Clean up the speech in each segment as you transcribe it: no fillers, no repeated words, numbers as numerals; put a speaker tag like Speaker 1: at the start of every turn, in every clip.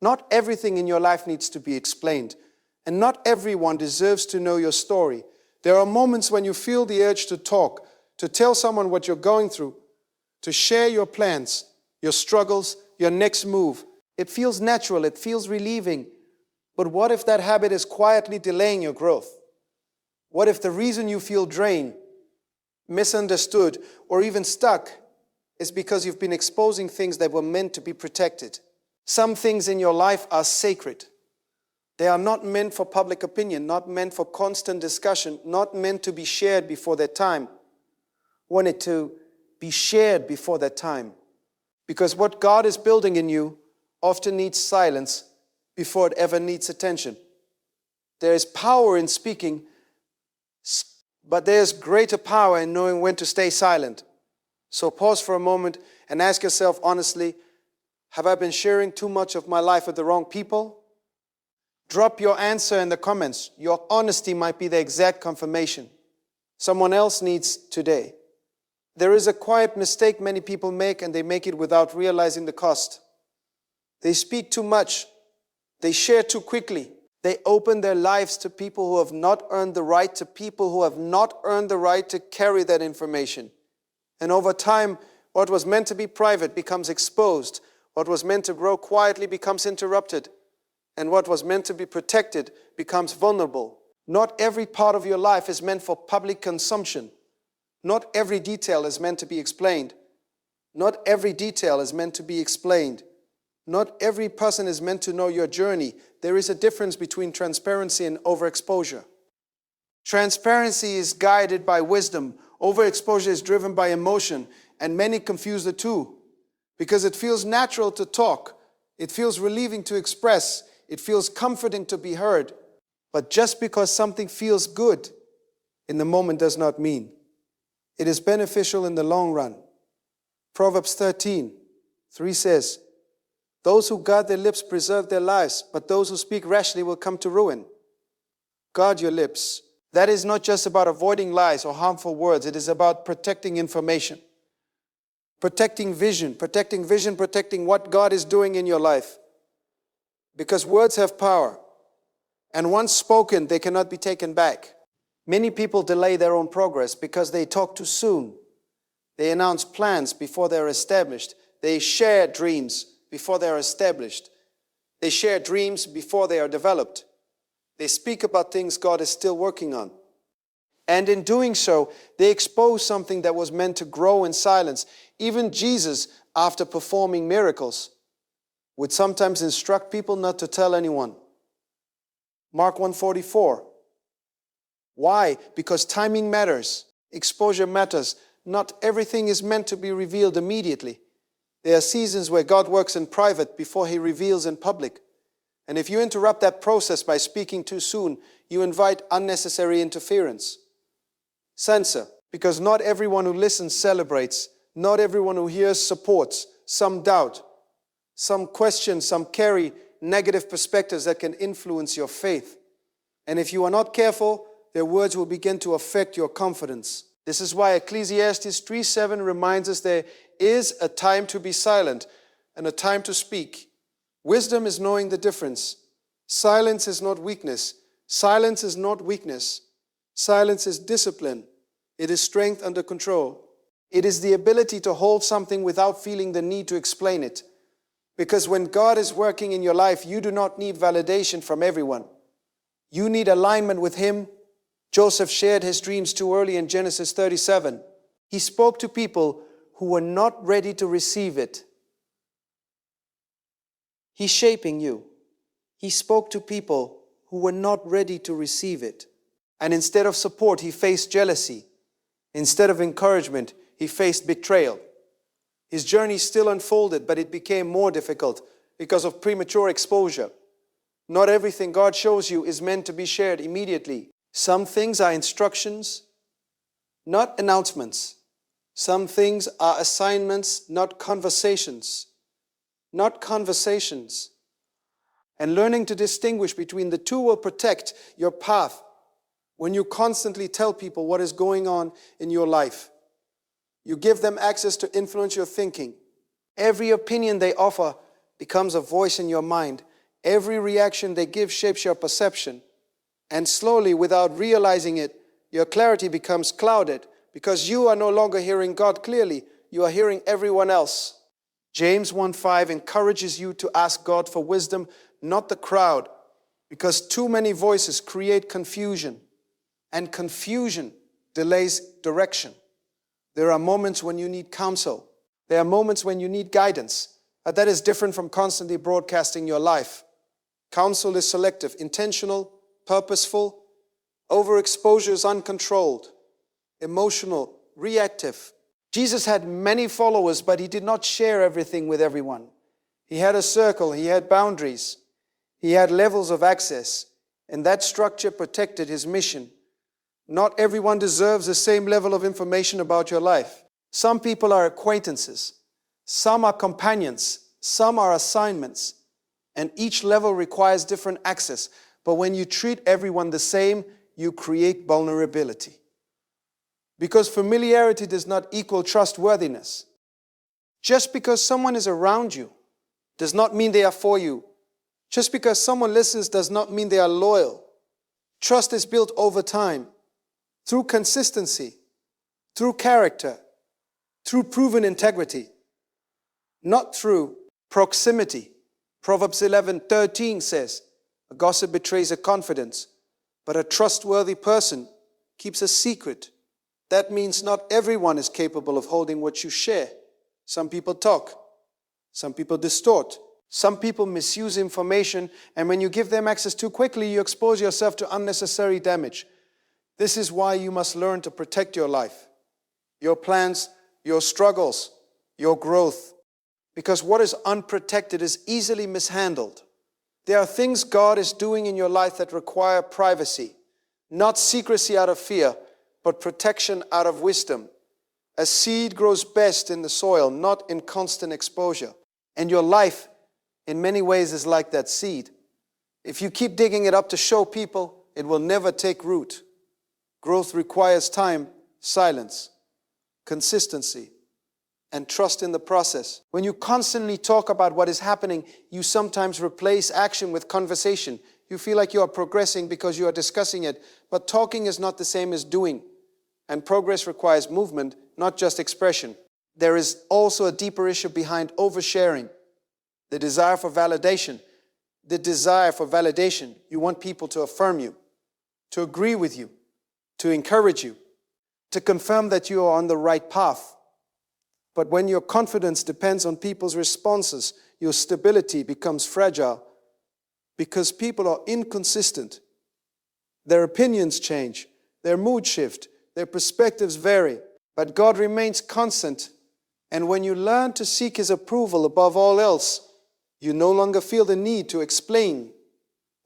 Speaker 1: Not everything in your life needs to be explained, and not everyone deserves to know your story. There are moments when you feel the urge to talk, to tell someone what you're going through, to share your plans, your struggles, your next move. It feels natural, it feels relieving. But what if that habit is quietly delaying your growth? What if the reason you feel drained, misunderstood, or even stuck is because you've been exposing things that were meant to be protected? Some things in your life are sacred. They are not meant for public opinion, not meant for constant discussion, not meant to be shared before their time. Wanted to be shared before that time. Because what God is building in you often needs silence before it ever needs attention. There is power in speaking, but there's greater power in knowing when to stay silent. So pause for a moment and ask yourself honestly, have I been sharing too much of my life with the wrong people? Drop your answer in the comments. Your honesty might be the exact confirmation someone else needs today. There is a quiet mistake many people make, and they make it without realizing the cost. They speak too much. They share too quickly. They open their lives to people who have not earned the right, to people who have not earned the right to carry that information. And over time, what was meant to be private becomes exposed. What was meant to grow quietly becomes interrupted. And what was meant to be protected becomes vulnerable. Not every part of your life is meant for public consumption. Not every detail is meant to be explained. Not every detail is meant to be explained. Not every person is meant to know your journey. There is a difference between transparency and overexposure. Transparency is guided by wisdom. Overexposure is driven by emotion, and many confuse the two. Because it feels natural to talk. It feels relieving to express. It feels comforting to be heard. But just because something feels good in the moment does not mean it is beneficial in the long run. Proverbs 13:3 says, "Those who guard their lips preserve their lives, but those who speak rashly will come to ruin." Guard your lips. That is not just about avoiding lies or harmful words. It is about protecting information, protecting vision, protecting what God is doing in your life. Because words have power, and once spoken, they cannot be taken back. Many people delay their own progress because they talk too soon. They announce plans before they're established. They share dreams before they're established. They share dreams before they are developed. They speak about things God is still working on. And in doing so, they expose something that was meant to grow in silence. Even Jesus, after performing miracles, would sometimes instruct people not to tell anyone. Mark 1:44. Why? Because timing matters. Exposure matters. Not everything is meant to be revealed immediately. There are seasons where God works in private before He reveals in public. And if you interrupt that process by speaking too soon, you invite unnecessary interference. Censor, because not everyone who listens celebrates. Not everyone who hears supports. Some doubt. Some question. Some carry negative perspectives that can influence your faith. And if you are not careful, their words will begin to affect your confidence. This is why Ecclesiastes 3:7 reminds us there is a time to be silent and a time to speak. Wisdom is knowing the difference. Silence is not weakness. Silence is not weakness. Silence is discipline. It is strength under control. It is the ability to hold something without feeling the need to explain it. Because when God is working in your life, you do not need validation from everyone. You need alignment with Him. Joseph shared his dreams too early in Genesis 37. He spoke to people who were not ready to receive it. He's shaping you. He spoke to people who were not ready to receive it. And instead of support, he faced jealousy. Instead of encouragement, he faced betrayal. His journey still unfolded, but it became more difficult because of premature exposure. Not everything God shows you is meant to be shared immediately. Some things are instructions, not announcements. Some things are assignments, not conversations. Not conversations. And learning to distinguish between the two will protect your path when you constantly tell people what is going on in your life. You give them access to influence your thinking. Every opinion they offer becomes a voice in your mind. Every reaction they give shapes your perception. And slowly, without realizing it, your clarity becomes clouded because you are no longer hearing God clearly. You are hearing everyone else. James 1:5 encourages you to ask God for wisdom, not the crowd, because too many voices create confusion, and confusion delays direction. There are moments when you need counsel. There are moments when you need guidance. But that is different from constantly broadcasting your life. Counsel is selective, intentional, purposeful. Overexposure is uncontrolled, emotional, reactive. Jesus had many followers, but he did not share everything with everyone. He had a circle, he had boundaries, he had levels of access, and that structure protected his mission. Not everyone deserves the same level of information about your life. Some people are acquaintances, some are companions, some are assignments, and each level requires different access. But when you treat everyone the same, you create vulnerability. Because familiarity does not equal trustworthiness. Just because someone is around you does not mean they are for you. Just because someone listens does not mean they are loyal. Trust is built over time, through consistency, through character, through proven integrity, not through proximity. Proverbs 11:13 says, a gossip betrays a confidence, but a trustworthy person keeps a secret. That means not everyone is capable of holding what you share. Some people talk. Some people distort. Some people misuse information, and when you give them access too quickly, you expose yourself to unnecessary damage. This is why you must learn to protect your life, your plans, your struggles, your growth. Because what is unprotected is easily mishandled. There are things God is doing in your life that require privacy, not secrecy out of fear, but protection out of wisdom. A seed grows best in the soil, not in constant exposure. And your life, in many ways, is like that seed. If you keep digging it up to show people, it will never take root. Growth requires time, silence, consistency, and trust in the process. When you constantly talk about what is happening, you sometimes replace action with conversation. You feel like you are progressing because you are discussing it, but talking is not the same as doing. And progress requires movement, not just expression. There is also a deeper issue behind oversharing, the desire for validation. The desire for validation. You want people to affirm you, to agree with you, to encourage you, to confirm that you are on the right path. But when your confidence depends on people's responses, your stability becomes fragile because people are inconsistent. Their opinions change, their mood shift, their perspectives vary, but God remains constant. And when you learn to seek His approval above all else, you no longer feel the need to explain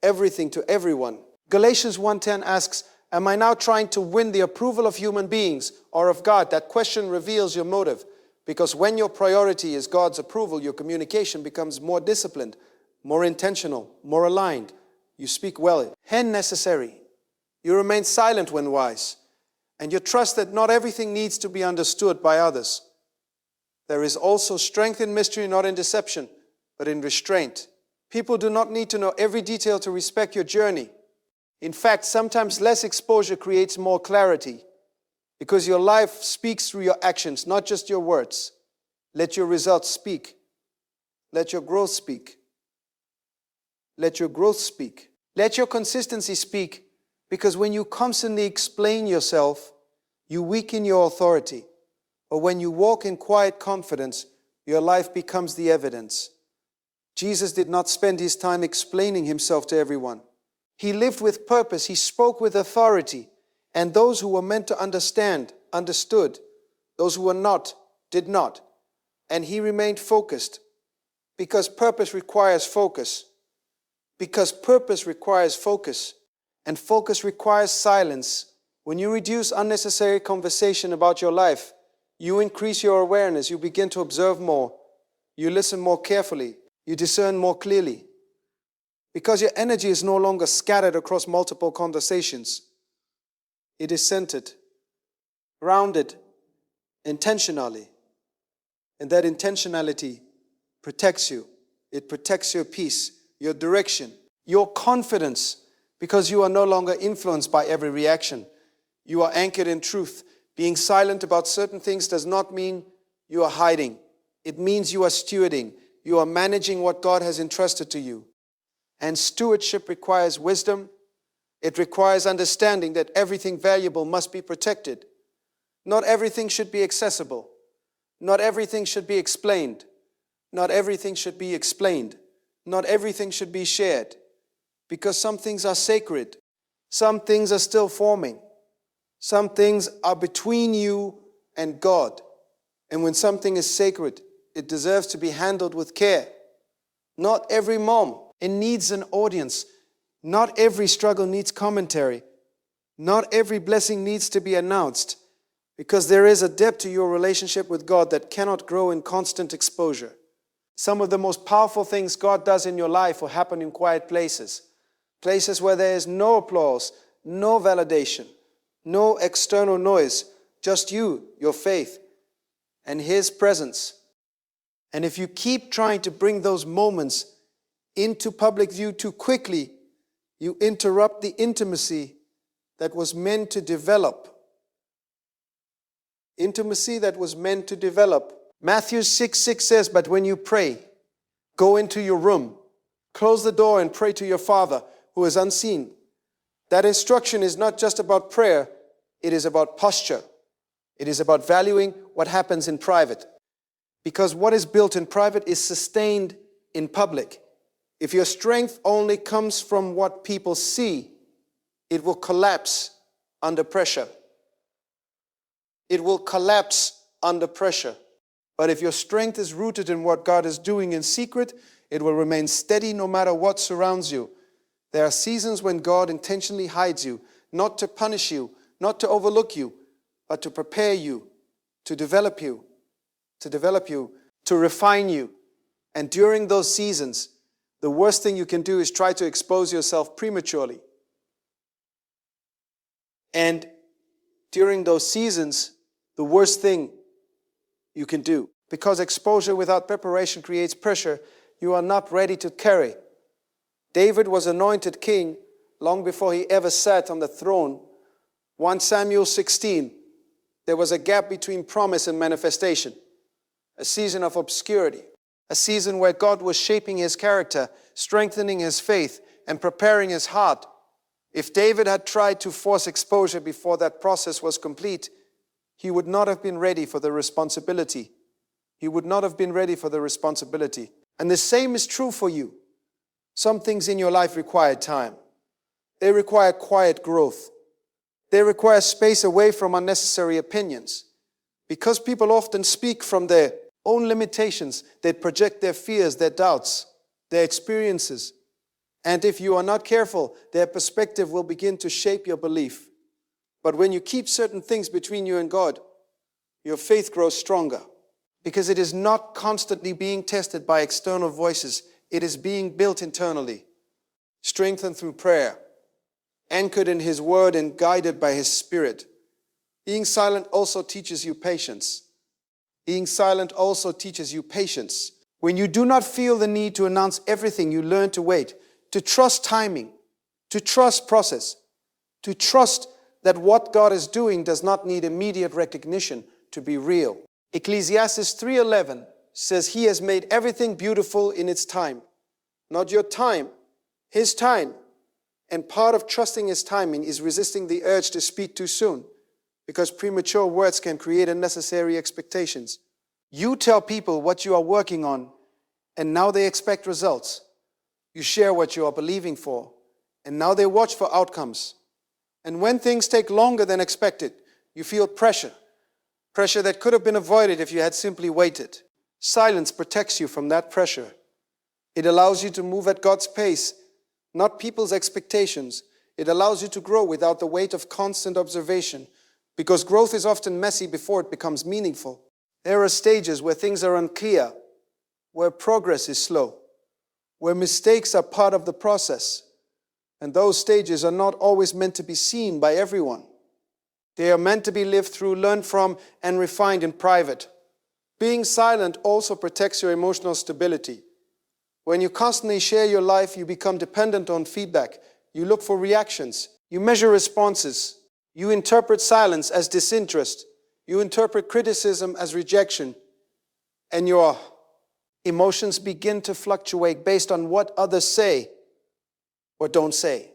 Speaker 1: everything to everyone. Galatians 1:10 asks, am I now trying to win the approval of human beings or of God? That question reveals your motive. Because when your priority is God's approval, your communication becomes more disciplined, more intentional, more aligned. You speak well. When necessary. You remain silent when wise. And you trust that not everything needs to be understood by others. There is also strength in mystery, not in deception, but in restraint. People do not need to know every detail to respect your journey. In fact, sometimes less exposure creates more clarity. Because your life speaks through your actions, not just your words. Let your results speak. Let your growth speak. Let your growth speak. Let your consistency speak. Because when you constantly explain yourself, you weaken your authority. But when you walk in quiet confidence, your life becomes the evidence. Jesus did not spend his time explaining himself to everyone. He lived with purpose. He spoke with authority. And those who were meant to understand, understood. Those who were not, did not. And he remained focused. Because purpose requires focus. Because purpose requires focus. And focus requires silence. When you reduce unnecessary conversation about your life, you increase your awareness. You begin to observe more. You listen more carefully. You discern more clearly. Because your energy is no longer scattered across multiple conversations. It is centered, grounded, intentionally. And that intentionality protects you. It protects your peace your direction, your confidence, because you are no longer influenced by every reaction. You are anchored in truth. Being silent about certain things does not mean you are hiding. It means you are stewarding. You are managing what God has entrusted to you. And stewardship requires wisdom. It requires understanding that everything valuable must be protected. Not everything should be accessible. Not everything should be explained. Not everything should be explained. Not everything should be shared. Because some things are sacred. Some things are still forming. Some things are between you and God. And when something is sacred, it deserves to be handled with care. Not every mom, it needs an audience. Not every struggle needs commentary. Not every blessing needs to be announced. Because there is a depth to your relationship with God that cannot grow in constant exposure. Some of the most powerful things God does in your life will happen in quiet places. Places where there is no applause, no validation, no external noise, just you, your faith, and His presence. And if you keep trying to bring those moments into public view too quickly, you interrupt the intimacy that was meant to develop. Intimacy that was meant to develop. Matthew 6:6 says, "But when you pray, go into your room, close the door and pray to your Father who is unseen." That instruction is not just about prayer, it is about posture. It is about valuing what happens in private. Because what is built in private is sustained in public. If your strength only comes from what people see, it will collapse under pressure. It will collapse under pressure. But if your strength is rooted in what God is doing in secret, it will remain steady no matter what surrounds you. There are seasons when God intentionally hides you, not to punish you, not to overlook you, but to prepare you, to develop you, to refine you. And during those seasons, the worst thing you can do is try to expose yourself prematurely. And during those seasons, the worst thing you can do, because exposure without preparation creates pressure you are not ready to carry. David was anointed king long before he ever sat on the throne. 1 Samuel 16, there was a gap between promise and manifestation, a season of obscurity, a season where God was shaping his character, strengthening his faith, and preparing his heart. If David had tried to force exposure before that process was complete, he would not have been ready for the responsibility. He would not have been ready for the responsibility. And the same is true for you. Some things in your life require time. They require quiet growth. They require space away from unnecessary opinions. Because people often speak from their own limitations, they project their fears, their doubts, their experiences. And if you are not careful, their perspective will begin to shape your belief. But when you keep certain things between you and God, your faith grows stronger. Because it is not constantly being tested by external voices. It is being built internally, strengthened through prayer, anchored in His Word and guided by His Spirit. Being silent also teaches you patience. Being silent also teaches you patience. When you do not feel the need to announce everything, you learn to wait, to trust timing, to trust process, to trust that what God is doing does not need immediate recognition to be real. Ecclesiastes 3:11 says He has made everything beautiful in its time. Not your time, His time. And part of trusting His timing is resisting the urge to speak too soon, because premature words can create unnecessary expectations. You tell people what you are working on, and now they expect results. You share what you are believing for, and now they watch for outcomes. And when things take longer than expected, you feel pressure. Pressure that could have been avoided if you had simply waited. Silence protects you from that pressure. It allows you to move at God's pace, not people's expectations. It allows you to grow without the weight of constant observation, because growth is often messy before it becomes meaningful. There are stages where things are unclear, where progress is slow, where mistakes are part of the process. And those stages are not always meant to be seen by everyone. They are meant to be lived through, learned from, and refined in private. Being silent also protects your emotional stability. When you constantly share your life, you become dependent on feedback. You look for reactions. You measure responses. You interpret silence as disinterest. You interpret criticism as rejection. And your emotions begin to fluctuate based on what others say or don't say.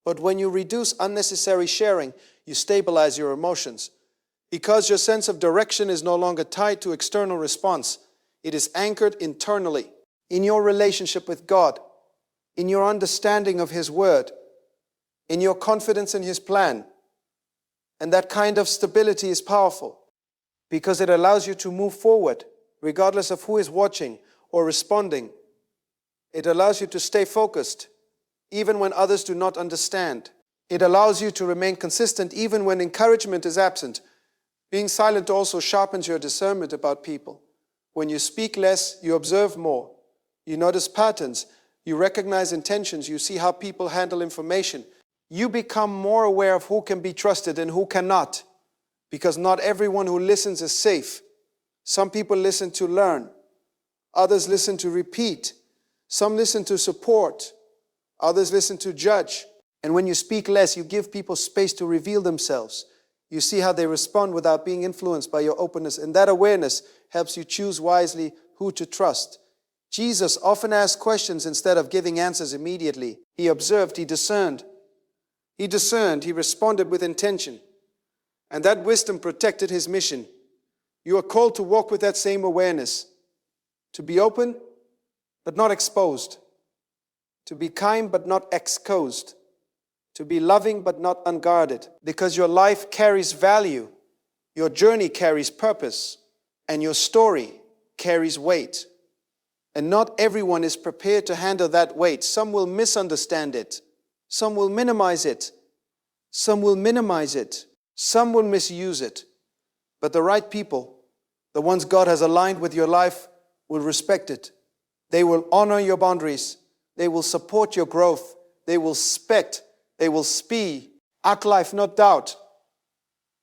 Speaker 1: But when you reduce unnecessary sharing, you stabilize your emotions. Because your sense of direction is no longer tied to external response, it is anchored internally, in your relationship with God, in your understanding of His Word, in your confidence in His plan. And that kind of stability is powerful because it allows you to move forward regardless of who is watching or responding. It allows you to stay focused even when others do not understand. It allows you to remain consistent even when encouragement is absent. Being silent also sharpens your discernment about people. When you speak less, you observe more. You notice patterns. You recognize intentions. You see how people handle information. You become more aware of who can be trusted and who cannot, because not everyone who listens is safe. Some people listen to learn. Others listen to repeat. Some listen to support. Others listen to judge. And when you speak less, you give people space to reveal themselves. You see how they respond without being influenced by your openness. And that awareness helps you choose wisely who to trust. Jesus often asked questions instead of giving answers immediately. He observed, he discerned. He discerned, he responded with intention. And that wisdom protected his mission. You are called to walk with that same awareness. To be open, but not exposed. To be kind, but not exposed. To be loving, but not unguarded. Because your life carries value. Your journey carries purpose. And your story carries weight. And not everyone is prepared to handle that weight. Some will misunderstand it. Some will minimize it. Some will minimize it. Some will misuse it. But the right people, the ones God has aligned with your life, will respect it. They will honor your boundaries. They will support your growth. They will respect. They will speak. Act life, not doubt.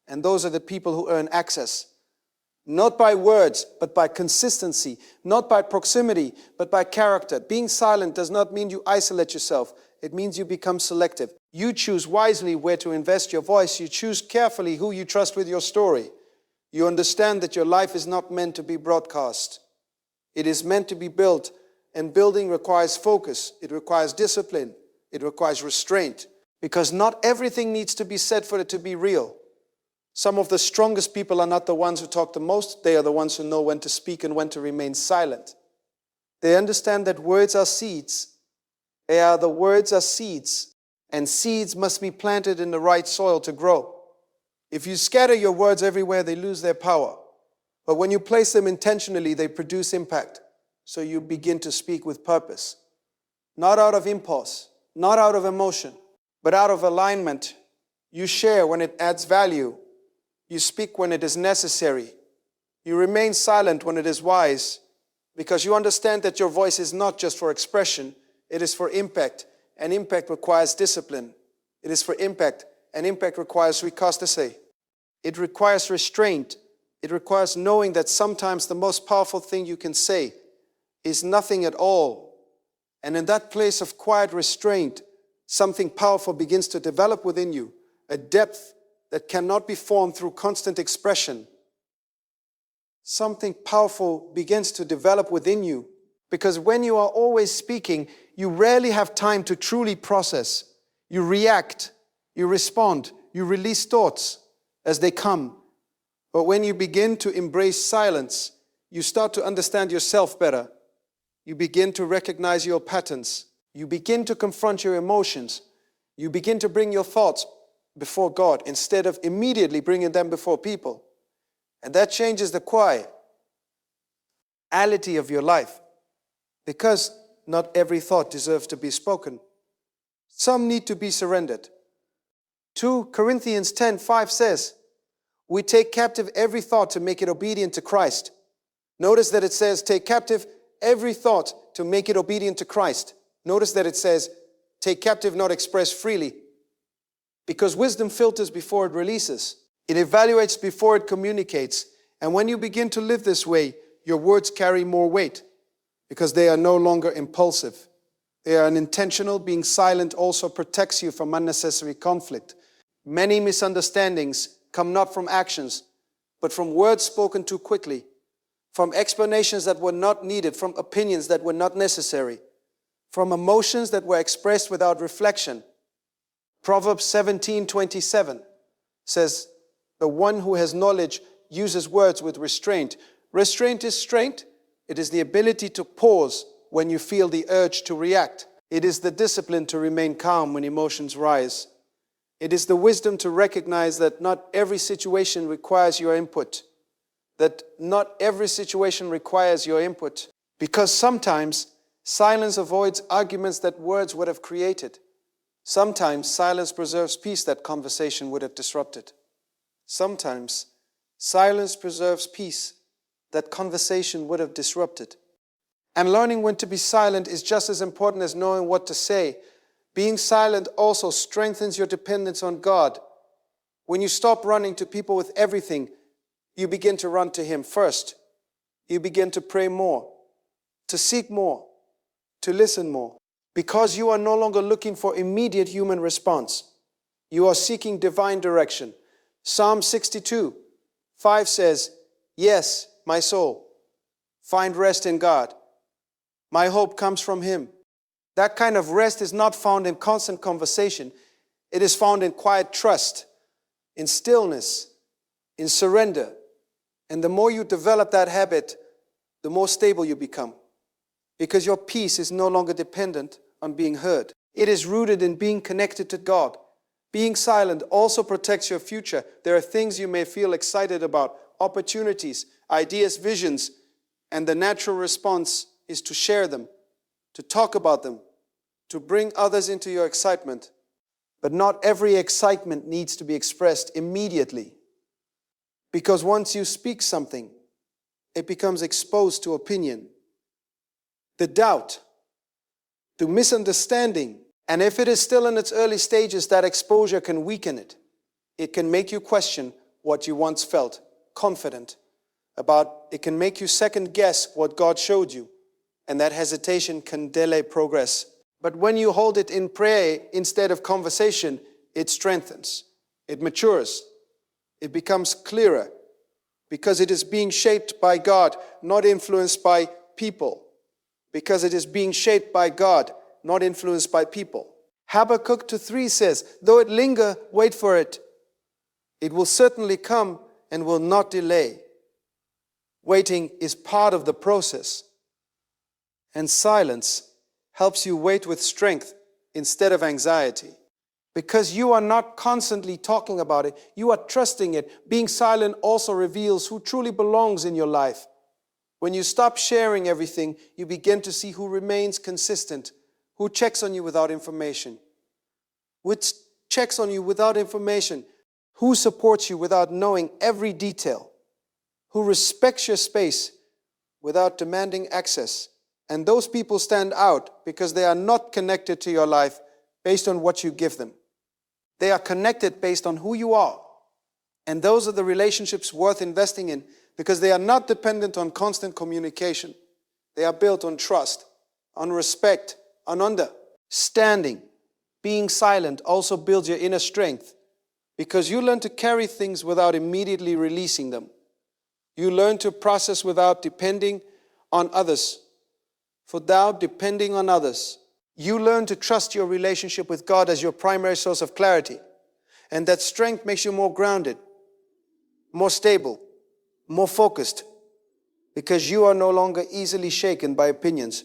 Speaker 1: And those are the people who earn access. Not by words, but by consistency. Not by proximity, but by character. Being silent does not mean you isolate yourself. It means you become selective. You choose wisely where to invest your voice. You choose carefully who you trust with your story. You understand that your life is not meant to be broadcast. It is meant to be built, and building requires focus. It requires discipline. It requires restraint. Because not everything needs to be said for it to be real. Some of the strongest people are not the ones who talk the most. They are the ones who know when to speak and when to remain silent. They understand that words are seeds. The words are seeds, and seeds must be planted in the right soil to grow. If you scatter your words everywhere, they lose their power. But when you place them intentionally, they produce impact. So you begin to speak with purpose. Not out of impulse, not out of emotion, but out of alignment. You share when it adds value. You speak when it is necessary. You remain silent when it is wise, because you understand that your voice is not just for expression, it is for impact, and impact requires discipline. It is for impact, and impact requires recastase. It requires restraint. It requires knowing that sometimes the most powerful thing you can say is nothing at all. And in that place of quiet restraint, something powerful begins to develop within you, a depth that cannot be formed through constant expression. Something powerful begins to develop within you, because when you are always speaking, you rarely have time to truly process. You react, you respond, you release thoughts as they come. But when you begin to embrace silence, you start to understand yourself better. You begin to recognize your patterns. You begin to confront your emotions. You begin to bring your thoughts before God instead of immediately bringing them before people. And that changes the quality of your life, because not every thought deserves to be spoken. Some need to be surrendered. 2 Corinthians 10:5 says, we take captive every thought to make it obedient to Christ. Notice that it says, take captive every thought to make it obedient to Christ. Notice that it says, take captive, not express freely. Because wisdom filters before it releases. It evaluates before it communicates. And when you begin to live this way, your words carry more weight. because they are no longer impulsive. They are unintentional. Being silent also protects you from unnecessary conflict. Many misunderstandings come not from actions, but from words spoken too quickly, from explanations that were not needed, from opinions that were not necessary, from emotions that were expressed without reflection. Proverbs 17:27 says, "The one who has knowledge uses words with restraint." Restraint is strength. It is the ability to pause when you feel the urge to react. It is the discipline to remain calm when emotions rise. It is the wisdom to recognize that not every situation requires your input. Because sometimes silence avoids arguments that words would have created. Sometimes silence preserves peace that conversation would have disrupted. Sometimes silence preserves peace that conversation would have disrupted. And learning when to be silent is just as important as knowing what to say. Being silent also strengthens your dependence on God. When you stop running to people with everything, you begin to run to Him first. You begin to pray more, to seek more, to listen more. Because you are no longer looking for immediate human response. You are seeking divine direction. Psalm 62:5 says, "Yes, my soul, find rest in God. My hope comes from Him." That kind of rest is not found in constant conversation. It is found in quiet trust, in stillness, in surrender. And the more you develop that habit, the more stable you become. Because your peace is no longer dependent on being heard. It is rooted in being connected to God. Being silent also protects your future. There are things you may feel excited about, opportunities, ideas, visions, and the natural response is to share them, to talk about them, to bring others into your excitement. But not every excitement needs to be expressed immediately. Because once you speak something, it becomes exposed to opinion, the doubt, to misunderstanding. And if it is still in its early stages, that exposure can weaken it. It can make you question what you once felt confident about. It can make you second guess what God showed you. And that hesitation can delay progress. But when you hold it in prayer instead of conversation, it strengthens. It matures. It becomes clearer because it is being shaped by God, not influenced by people. Because it is being shaped by God, not influenced by people. Habakkuk 2:3 says, "Though it linger, wait for it. It will certainly come and will not delay." Waiting is part of the process. And silence helps you wait with strength instead of anxiety. Because you are not constantly talking about it, you are trusting it. Being silent also reveals who truly belongs in your life. When you stop sharing everything, you begin to see who remains consistent, who checks on you without information, which checks on you without information, who supports you without knowing every detail, who respects your space without demanding access. And those people stand out because they are not connected to your life based on what you give them. They are connected based on who you are. And those are the relationships worth investing in because they are not dependent on constant communication. They are built on trust, on respect, on understanding. Being silent also builds your inner strength because you learn to carry things without immediately releasing them. You learn to process without depending on others. Without depending on others. You learn to trust your relationship with God as your primary source of clarity. And that strength makes you more grounded, more stable, more focused. Because you are no longer easily shaken by opinions.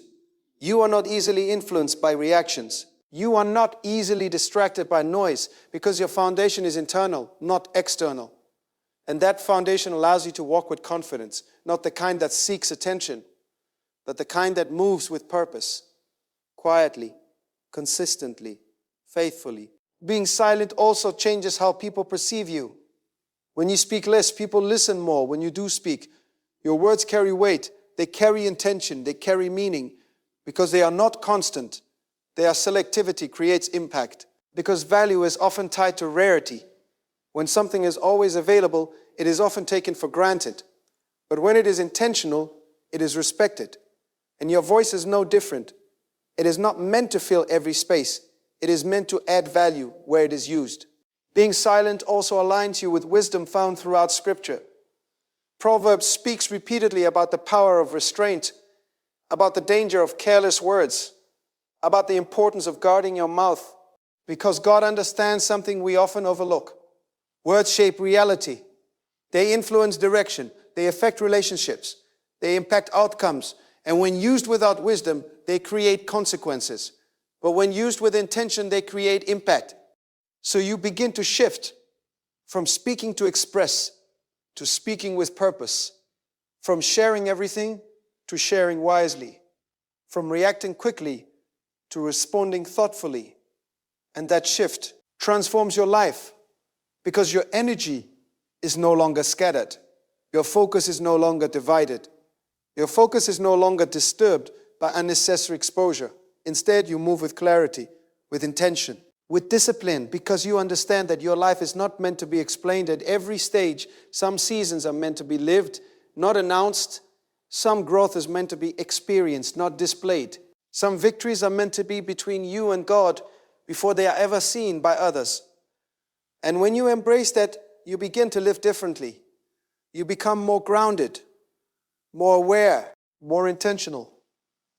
Speaker 1: You are not easily influenced by reactions. You are not easily distracted by noise because your foundation is internal, not external. And that foundation allows you to walk with confidence, not the kind that seeks attention, but the kind that moves with purpose, quietly, consistently, faithfully. Being silent also changes how people perceive you. When you speak less, people listen more. When you do speak, your words carry weight. They carry intention. They carry meaning because they are not constant. Their selectivity creates impact because value is often tied to rarity. When something is always available, it is often taken for granted. But when it is intentional, it is respected. And your voice is no different. It is not meant to fill every space. It is meant to add value where it is used. Being silent also aligns you with wisdom found throughout Scripture. Proverbs speaks repeatedly about the power of restraint, about the danger of careless words, about the importance of guarding your mouth, because God understands something we often overlook. Words shape reality. They influence direction. They affect relationships. They impact outcomes. And when used without wisdom, they create consequences. But when used with intention, they create impact. So you begin to shift from speaking to express to speaking with purpose, from sharing everything to sharing wisely, from reacting quickly to responding thoughtfully. And that shift transforms your life because your energy is no longer scattered. Your focus is no longer divided. Your focus is no longer disturbed by unnecessary exposure. Instead, you move with clarity, with intention, with discipline, because you understand that your life is not meant to be explained at every stage. Some seasons are meant to be lived, not announced. Some growth is meant to be experienced, not displayed. Some victories are meant to be between you and God before they are ever seen by others. And when you embrace that, you begin to live differently. You become more grounded, more aware, more intentional,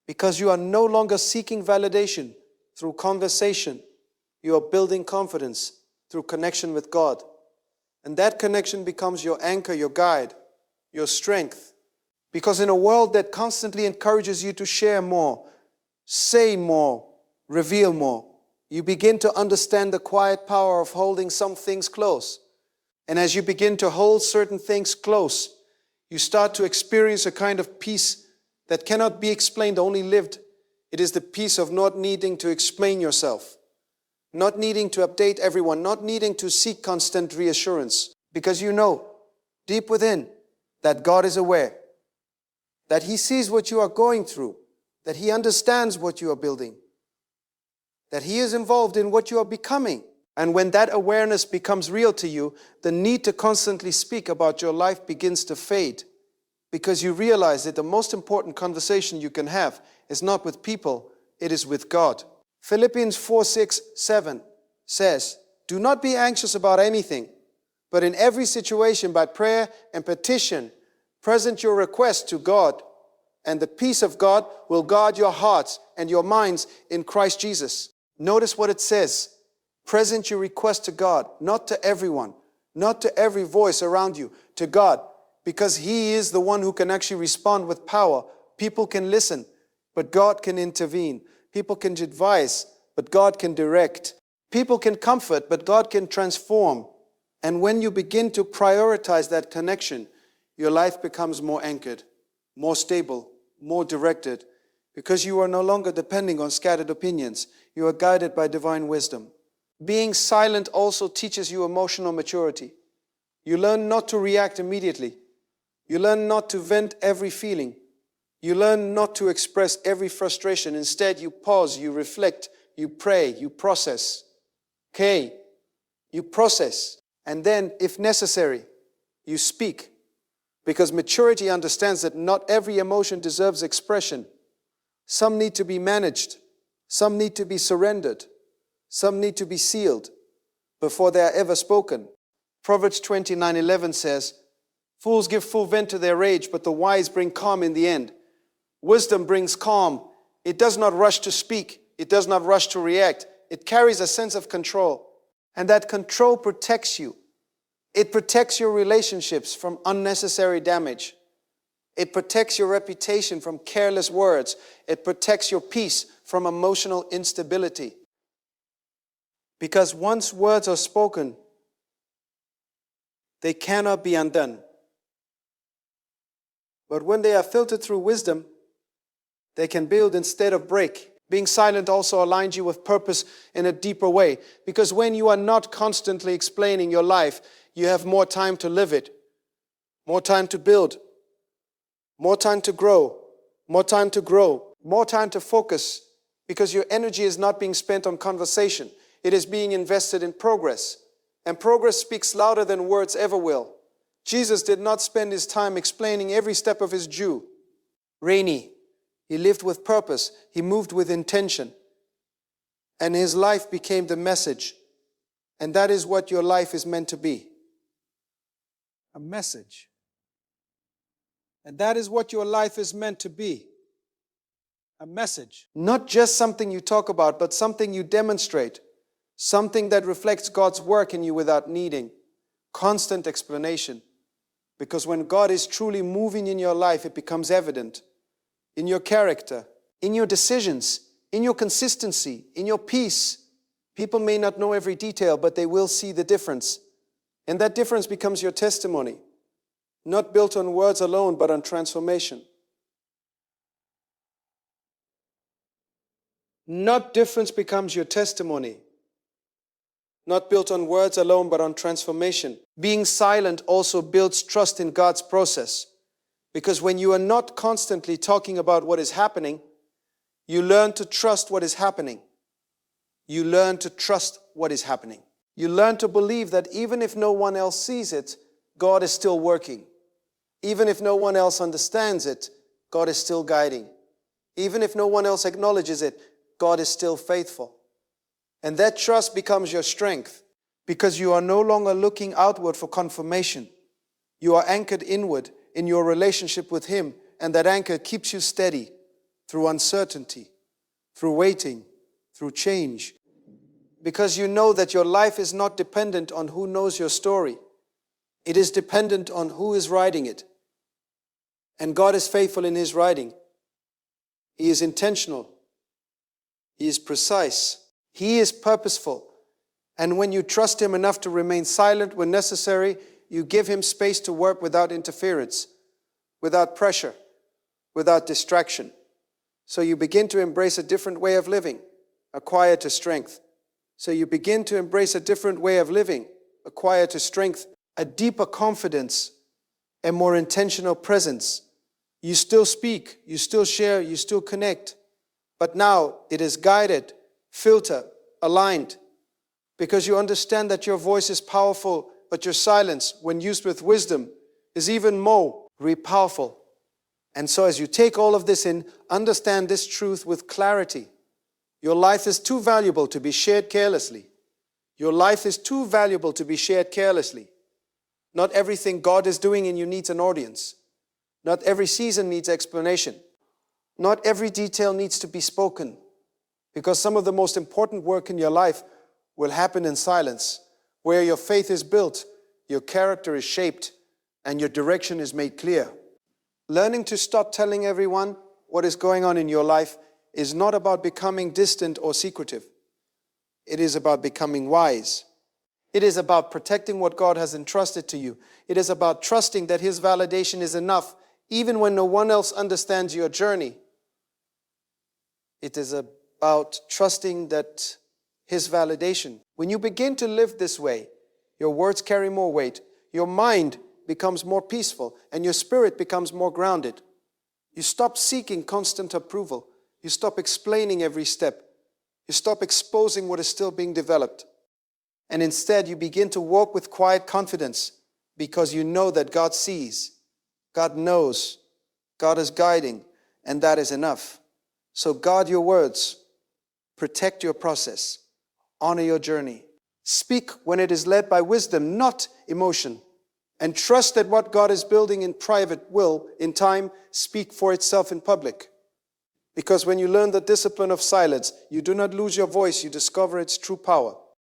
Speaker 1: because you are no longer seeking validation through conversation. You are building confidence through connection with God. And that connection becomes your anchor, your guide, your strength. Because in a world that constantly encourages you to share more, say more, reveal more, you begin to understand the quiet power of holding some things close. And as you begin to hold certain things close, you start to experience a kind of peace that cannot be explained, only lived. It is the peace of not needing to explain yourself, not needing to update everyone, not needing to seek constant reassurance, because you know deep within that God is aware, that He sees what you are going through, that He understands what you are building, that He is involved in what you are becoming. And when that awareness becomes real to you, the need to constantly speak about your life begins to fade, because you realize that the most important conversation you can have is not with people, it is with God. Philippians 4:6-7 says, "Do not be anxious about anything, but in every situation by prayer and petition, present your request to God, and the peace of God will guard your hearts and your minds in Christ Jesus." Notice what it says. Present your request to God, not to everyone, not to every voice around you, to God, because He is the one who can actually respond with power. People can listen, but God can intervene. People can advise, but God can direct. People can comfort, but God can transform. And when you begin to prioritize that connection, your life becomes more anchored, more stable, more directed, because you are no longer depending on scattered opinions. You are guided by divine wisdom. Being silent also teaches you emotional maturity. You learn not to react immediately. You learn not to vent every feeling. You learn not to express every frustration. Instead, you pause, you reflect, you pray, you process. Okay, you process. And then, if necessary, you speak. Because maturity understands that not every emotion deserves expression. Some need to be managed. Some need to be surrendered. Some need to be sealed before they are ever spoken. Proverbs 29:11 says, "Fools give full vent to their rage, but the wise bring calm in the end." Wisdom brings calm. It does not rush to speak. It does not rush to react. It carries a sense of control. And that control protects you. It protects your relationships from unnecessary damage. It protects your reputation from careless words. It protects your peace from emotional instability. Because once words are spoken, they cannot be undone. But when they are filtered through wisdom, they can build instead of break. Being silent also aligns you with purpose in a deeper way. Because when you are not constantly explaining your life, you have more time to live it, more time to build, more time to grow, more time to grow, more time to focus. Because your energy is not being spent on conversation. It is being invested in progress. And progress speaks louder than words ever will. Jesus did not spend His time explaining every step of His journey. Rainy, He lived with purpose. He moved with intention. And his life became the message. And that is what your life is meant to be. A message. And that is what your life is meant to be. A message. Not just something you talk about, but something you demonstrate. Something that reflects God's work in you without needing constant explanation. Because when God is truly moving in your life, it becomes evident in your character, in your decisions, in your consistency, in your peace. People may not know every detail, but they will see the difference. And that difference becomes your testimony, not built on words alone, but on transformation. Not difference becomes your testimony, not built on words alone, but on transformation. Being silent also builds trust in God's process. Because when you are not constantly talking about what is happening, you learn to trust what is happening. You learn to trust what is happening. You learn to believe that even if no one else sees it, God is still working. Even if no one else understands it, God is still guiding. Even if no one else acknowledges it, God is still faithful. And that trust becomes your strength because you are no longer looking outward for confirmation. You are anchored inward in your relationship with Him, and that anchor keeps you steady through uncertainty, through waiting, through change. Because you know that your life is not dependent on who knows your story. It is dependent on who is writing it. And God is faithful in His writing. He is intentional. He is precise. He is purposeful. And when you trust Him enough to remain silent when necessary, you give Him space to work without interference, without pressure, without distraction. So you begin to embrace a different way of living, a quieter strength. So you begin to embrace a different way of living, a quieter strength, a deeper confidence, a more intentional presence. You still speak, you still share, you still connect. But now it is guided, filtered, aligned. Because you understand that your voice is powerful, but your silence, when used with wisdom, is even more powerful. And so as you take all of this in, understand this truth with clarity. Your life is too valuable to be shared carelessly. Your life is too valuable to be shared carelessly. Not everything God is doing in you needs an audience. Not every season needs explanation. Not every detail needs to be spoken. Because some of the most important work in your life will happen in silence, where your faith is built, your character is shaped, and your direction is made clear. Learning to stop telling everyone what is going on in your life is not about becoming distant or secretive. It is about becoming wise. It is about protecting what God has entrusted to you. It is about trusting that His validation is enough, even when no one else understands your journey. It is about trusting that His validation. When you begin to live this way, your words carry more weight, your mind becomes more peaceful, and your spirit becomes more grounded. You stop seeking constant approval. You stop explaining every step. You stop exposing what is still being developed. And instead, you begin to walk with quiet confidence because you know that God sees, God knows, God is guiding, and that is enough. So guard your words, protect your process, honor your journey. Speak when it is led by wisdom, not emotion. And trust that what God is building in private will, in time, speak for itself in public. Because when you learn the discipline of silence, you do not lose your voice, you discover its true power.